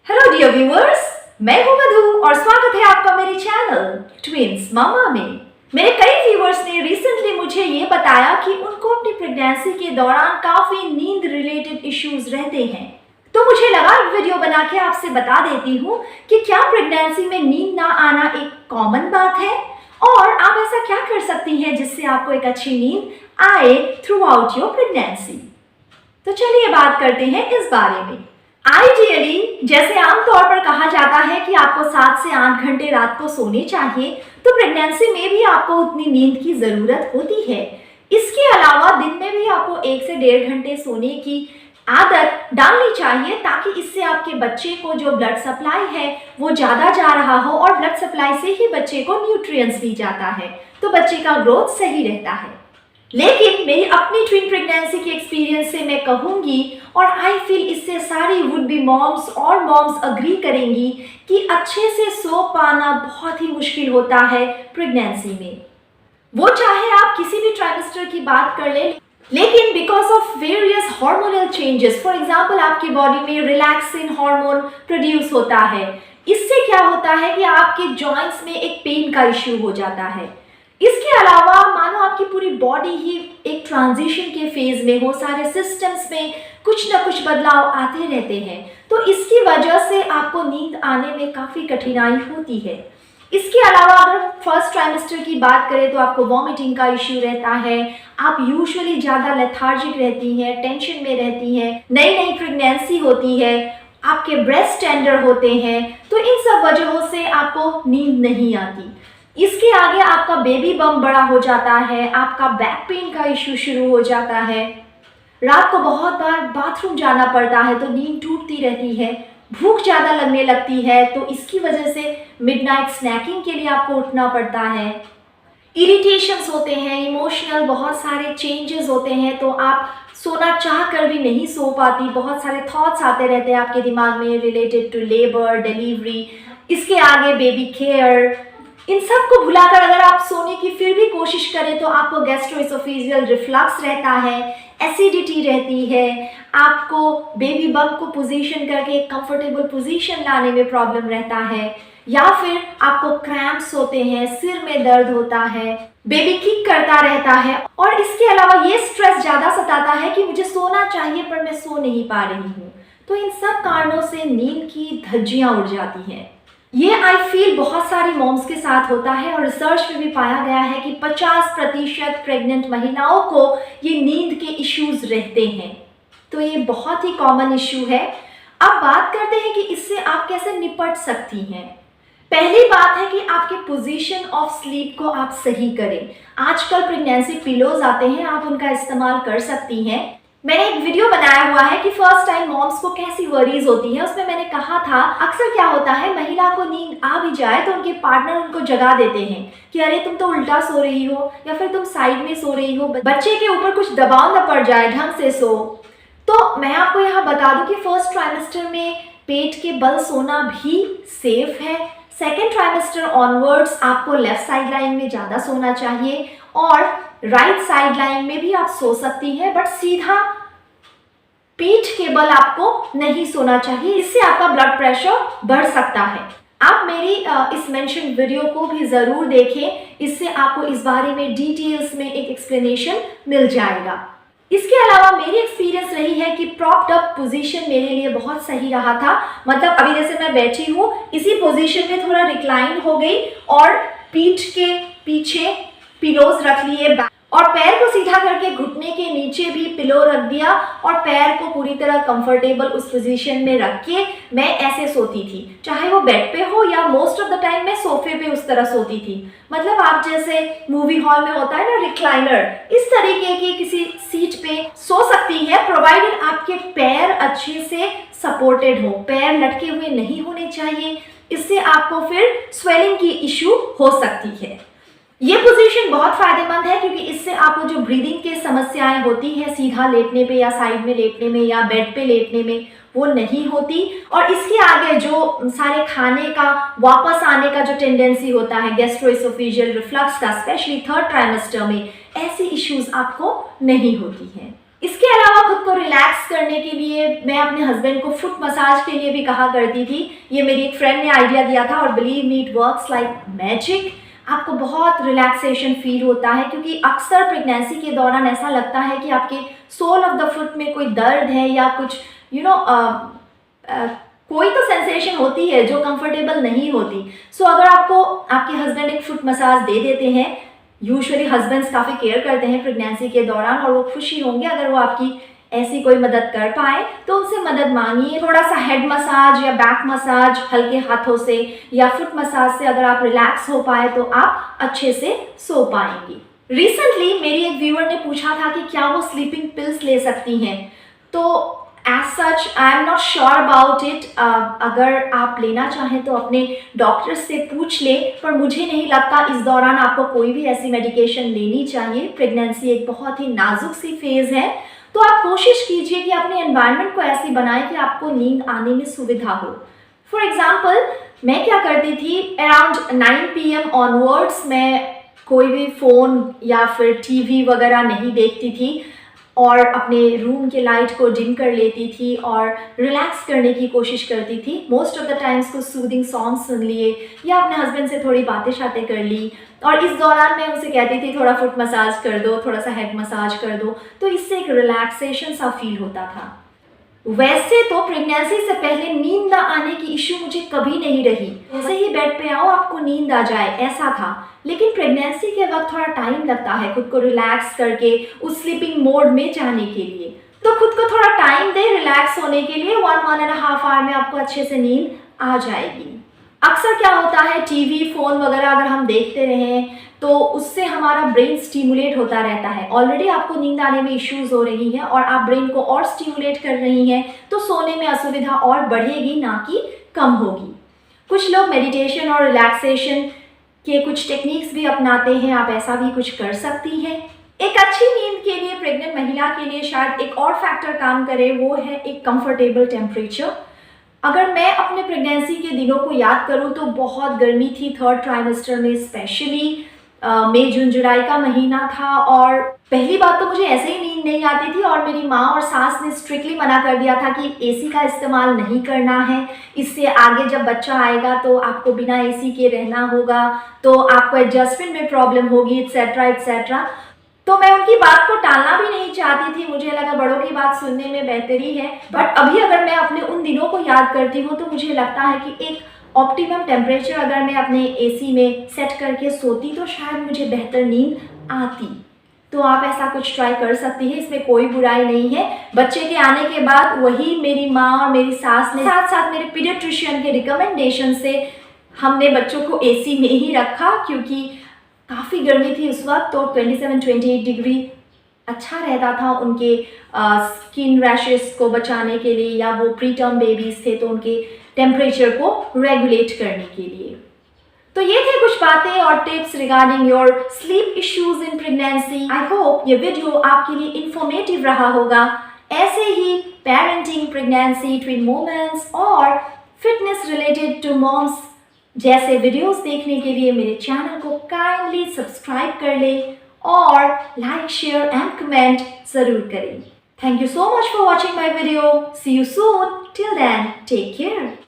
Hello dear viewers, मैं हूं मधु और स्वागत है आपका मेरे चैनल ट्विंस मामा में। मेरे कई व्यूअर्स ने रिसेंटली मुझे ये बताया कि उनको अपनी प्रेगनेंसी के दौरान काफी नींद रिलेटेड इश्यूज रहते हैं, तो मुझे लगा वीडियो बना के आपसे बता देती हूँ कि क्या प्रेगनेंसी में नींद ना आना एक कॉमन बात है और आप ऐसा क्या कर सकती हैं जिससे आपको एक अच्छी नींद आए थ्रू आउट योर प्रेगनेंसी। तो चलिए बात करते हैं इस बारे में। आइडियली जैसे आमतौर पर कहा जाता है कि आपको 7 से 8 घंटे रात को सोने चाहिए, तो प्रेगनेंसी में भी आपको उतनी नींद की ज़रूरत होती है। इसके अलावा दिन में भी आपको 1 से 1.5 घंटे सोने की आदत डालनी चाहिए, ताकि इससे आपके बच्चे को जो ब्लड सप्लाई है वो ज़्यादा जा रहा हो और ब्लड सप्लाई से ही बच्चे को न्यूट्रिएंट्स दी जाता है, तो बच्चे का ग्रोथ सही रहता है। लेकिन मेरी अपनी ट्विन प्रेगनेंसी के एक्सपीरियंस से मैं कहूंगी और आई फील इससे सारी वुड बी मॉम्स और मॉम्स अग्री करेंगी कि अच्छे से सो पाना बहुत ही मुश्किल होता है प्रेगनेंसी में। वो चाहे आप किसी भी ट्राइमेस्टर की बात कर लें, लेकिन because of various hormonal changes, for example आपकी बॉडी में रिलैक्सिन हार्मोन प्रोड्यूस होता है। इससे क्या होता है कि आपके जॉइंट्स में एक पेन का इश्यू हो जाता है। इसके अलावा मानो आपकी पूरी बॉडी ही एक ट्रांजिशन के फेज में हो, सारे सिस्टम्स में कुछ ना कुछ बदलाव आते रहते हैं, तो इसकी वजह से आपको नींद आने में काफ़ी कठिनाई होती है। इसके अलावा अगर फर्स्ट ट्राइमेस्टर की बात करें तो आपको वॉमिटिंग का इश्यू रहता है, आप यूजुअली ज़्यादा लेथार्जिक रहती हैं, टेंशन में रहती हैं, नई नई प्रेगनेंसी होती है, आपके ब्रेस्ट टेंडर होते हैं, तो इन सब वजहों से आपको नींद नहीं आती। इसके आगे आपका बेबी बम्प बड़ा हो जाता है, आपका बैक पेन का इश्यू शुरू हो जाता है, रात को बहुत बार बाथरूम जाना पड़ता है तो नींद टूटती रहती है, भूख ज़्यादा लगने लगती है तो इसकी वजह से मिडनाइट स्नैकिंग के लिए आपको उठना पड़ता है, इरिटेशंस होते हैं, इमोशनल बहुत सारे चेंजेस होते हैं, तो आप सोना चाह कर भी नहीं सो पाती, बहुत सारे थॉट्स आते रहते हैं आपके दिमाग में रिलेटेड टू लेबर, डिलीवरी, इसके आगे बेबी केयर। इन सब को भुलाकर अगर आप सोने की फिर भी कोशिश करें तो आपको गैस्ट्रोएसोफेजियल रिफ्लक्स रहता है, एसिडिटी रहती है, आपको बेबी बम्प को पोजीशन करके एक कंफर्टेबल पोजीशन लाने में प्रॉब्लम रहता है, या फिर आपको क्रैम्प्स होते हैं, सिर में दर्द होता है, बेबी किक करता रहता है, और इसके अलावा ये स्ट्रेस ज़्यादा सताता है कि मुझे सोना चाहिए पर मैं सो नहीं पा रही हूँ। तो इन सब कारणों से नींद की धज्जियाँ उड़ जाती हैं। ये आई फील बहुत सारी मॉम्स के साथ होता है और रिसर्च में भी पाया गया है कि 50% प्रेग्नेंट महिलाओं को ये नींद के इश्यूज रहते हैं, तो ये बहुत ही कॉमन इश्यू है। अब बात करते हैं कि इससे आप कैसे निपट सकती हैं। पहली बात है कि आपके पोजीशन ऑफ स्लीप को आप सही करें। आजकल प्रेगनेंसी पिलोज आते हैं, आप उनका इस्तेमाल कर सकती हैं। मैंने एक वीडियो बनाया हुआ है कि फर्स्ट टाइम मॉम्स को कैसी वरीज होती है, उसमें मैंने कहा था अक्सर क्या होता है महिला को नींद आ भी जाए तो उनके पार्टनर उनको जगा देते हैं कि अरे तुम तो उल्टा सो रही हो या फिर तुम साइड में सो रही हो, बच्चे के ऊपर कुछ दबाव न पड़ जाए, ढंग से सो। तो मैं आपको यहाँ बता दूं कि फर्स्ट ट्राइमेस्टर में पेट के बल सोना भी सेफ है। सेकेंड ट्राइमेस्टर ऑनवर्ड्स आपको लेफ्ट साइड लाइन में ज़्यादा सोना चाहिए और राइट साइड लाइन में भी आप सो सकती हैं, बट सीधा पीठ के बल आपको नहीं सोना चाहिए, इससे आपका ब्लड प्रेशर बढ़ सकता है। आप मेरी इस मेंशन वीडियो को भी ज़रूर देखें, इससे आपको इस बारे में डिटेल्स में एक एक्सप्लेनेशन मिल जाएगा। इसके अलावा मेरी एक्सपीरियंस रही है कि प्रॉप्ड अप पोजीशन मेरे लिए बहुत सही रहा था। मतलब अभी जैसे मैं बैठी हूँ इसी पोजीशन में थोड़ा रिक्लाइन हो गई और पीठ के पीछे पिलोज रख लिए और पैर को सीधा करके घुटने के नीचे भी पिलो रख दिया और पैर को पूरी तरह कंफर्टेबल उस पोजीशन में रख के मैं ऐसे सोती थी, चाहे वो बेड पे हो या मोस्ट ऑफ द टाइम मैं सोफे पे उस तरह सोती थी। मतलब आप जैसे मूवी हॉल में होता है ना रिक्लाइनर, इस तरीके की किसी सीट पे सो सकती है, प्रोवाइडेड आपके पैर अच्छे से सपोर्टेड हो, पैर लटके हुए नहीं होने चाहिए, इससे आपको फिर स्वेलिंग की इश्यू हो सकती है। ये पोजीशन बहुत फायदेमंद है क्योंकि इससे आपको जो ब्रीदिंग की समस्याएं होती हैं सीधा लेटने पे या साइड में लेटने में या बेड पे लेटने में, वो नहीं होती। और इसके आगे जो सारे खाने का वापस आने का जो टेंडेंसी होता है गैस्ट्रोएसोफेजियल रिफ्लक्स का, स्पेशली थर्ड ट्राइमेस्टर में, ऐसी इश्यूज आपको नहीं होती हैं। इसके अलावा खुद को रिलैक्स करने के लिए मैं अपने हस्बैंड को फुट मसाज के लिए भी कहा करती थी। ये मेरी एक फ्रेंड ने आइडिया दिया था और believe me it works like magic. आपको बहुत रिलैक्सेशन फील होता है क्योंकि अक्सर प्रेगनेंसी के दौरान ऐसा लगता है कि आपके सोल ऑफ द फुट में कोई दर्द है या कुछ कोई तो सेंसेशन होती है जो कंफर्टेबल नहीं होती। सो अगर आपको आपके हस्बैंड एक फुट मसाज दे देते हैं, यूजुअली हस्बैंड्स काफ़ी केयर करते हैं प्रेगनेंसी के दौरान और वो खुशी होंगे अगर वो आपकी ऐसी कोई मदद कर पाए, तो उनसे मदद मांगिए। थोड़ा सा हेड मसाज या बैक मसाज हल्के हाथों से या फुट मसाज से अगर आप रिलैक्स हो पाए तो आप अच्छे से सो पाएंगी। रिसेंटली मेरी एक व्यूअर ने पूछा था कि क्या वो स्लीपिंग पिल्स ले सकती हैं, तो as such I am not sure about it. अगर आप लेना चाहें तो अपने डॉक्टर से पूछ लें, पर मुझे नहीं लगता इस दौरान आपको कोई भी ऐसी मेडिकेशन लेनी चाहिए। प्रेगनेंसी एक बहुत ही नाजुक सी फेज़ है, तो आप कोशिश कीजिए कि अपने एनवायरनमेंट को ऐसी बनाएं कि आपको नींद आने में सुविधा हो। फॉर एग्जाम्पल मैं क्या करती थी, अराउंड 9 PM ऑनवर्ड्स मैं कोई भी फ़ोन या फिर टीवी वगैरह नहीं देखती थी और अपने रूम के लाइट को डिम कर लेती थी और रिलैक्स करने की कोशिश करती थी। मोस्ट ऑफ द टाइम्स कुछ सूदिंग सॉन्ग सुन लिए या अपने हस्बैंड से थोड़ी बातें शातें कर ली, और इस दौरान मैं उनसे कहती थी थोड़ा फुट मसाज कर दो, थोड़ा सा हेड मसाज कर दो, तो इससे एक रिलैक्सेशन सा फील होता था। वैसे तो प्रेगनेंसी से पहले नींद ना आने की इश्यू मुझे कभी नहीं रही। जैसे ही बेड पे आओ आपको नींद आ जाए, ऐसा था। लेकिन प्रेगनेंसी के वक्त थोड़ा टाइम लगता है खुद को रिलैक्स करके उस स्लीपिंग मोड में जाने के लिए। तो खुद को थोड़ा टाइम दे रिलैक्स होने के लिए। 1-1.5 आवर में आपको अच्छे से नींद आ जाएगी। अक्सर क्या होता है, टीवी फ़ोन वगैरह अगर हम देखते रहें तो उससे हमारा ब्रेन स्टिमुलेट होता रहता है। ऑलरेडी आपको नींद आने में इश्यूज़ हो रही हैं और आप ब्रेन को और स्टिमुलेट कर रही हैं, तो सोने में असुविधा और बढ़ेगी ना कि कम होगी। कुछ लोग मेडिटेशन और रिलैक्सेशन के कुछ टेक्निक्स भी अपनाते हैं, आप ऐसा भी कुछ कर सकती हैं। एक अच्छी नींद के लिए प्रेग्नेंट महिला के लिए शायद एक और फैक्टर काम करे, वो है एक कंफर्टेबल टेम्परेचर। अगर मैं अपने प्रेगनेंसी के दिनों को याद करूं तो बहुत गर्मी थी, 3rd ट्राइमेस्टर में स्पेशली। मई जून जुलाई का महीना था और पहली बात तो मुझे ऐसे ही नींद नहीं आती थी और मेरी माँ और सास ने स्ट्रिक्टली मना कर दिया था कि एसी का इस्तेमाल नहीं करना है, इससे आगे जब बच्चा आएगा तो आपको बिना एसी के रहना होगा, तो आपको एडजस्टमेंट में प्रॉब्लम होगी, एट्सेट्रा एट्सेट्रा। तो मैं उनकी बात को टालना भी नहीं चाहती थी, मुझे लगा बड़ों की बात सुनने में बेहतरी है। बट अभी अगर मैं अपने उन दिनों को याद करती हूँ तो मुझे लगता है कि एक ऑप्टिमम टेम्परेचर अगर मैं अपने एसी में सेट करके सोती तो शायद मुझे बेहतर नींद आती। तो आप ऐसा कुछ ट्राई कर सकती हैं, इसमें कोई बुराई नहीं है। बच्चे के आने के बाद वही मेरी माँ और मेरी सास ने साथ साथ मेरे पीडियाट्रिशियन के रिकमेंडेशन से हमने बच्चों को एसी में ही रखा, क्योंकि काफ़ी गर्मी थी उस वक्त, तो 27-28 डिग्री अच्छा रहता था उनके स्किन रैशेस को बचाने के लिए, या वो प्री टर्म बेबीज़ थे तो उनके टेम्परेचर को रेगुलेट करने के लिए। तो ये थे कुछ बातें और tips regarding your sleep issues in pregnancy. I hope ये वीडियो आपके लिए इंफॉर्मेटिव रहा होगा। ऐसे ही पेरेंटिंग, प्रेगनेंसी, ट्विन मोमेंट्स और फिटनेस रिलेटेड टू मॉम्स जैसे वीडियोस देखने के लिए मेरे चैनल को काइंडली सब्सक्राइब कर लें और लाइक, शेयर एंड कमेंट ज़रूर करें। Thank you so much for watching my video. See you soon. Till then, take care.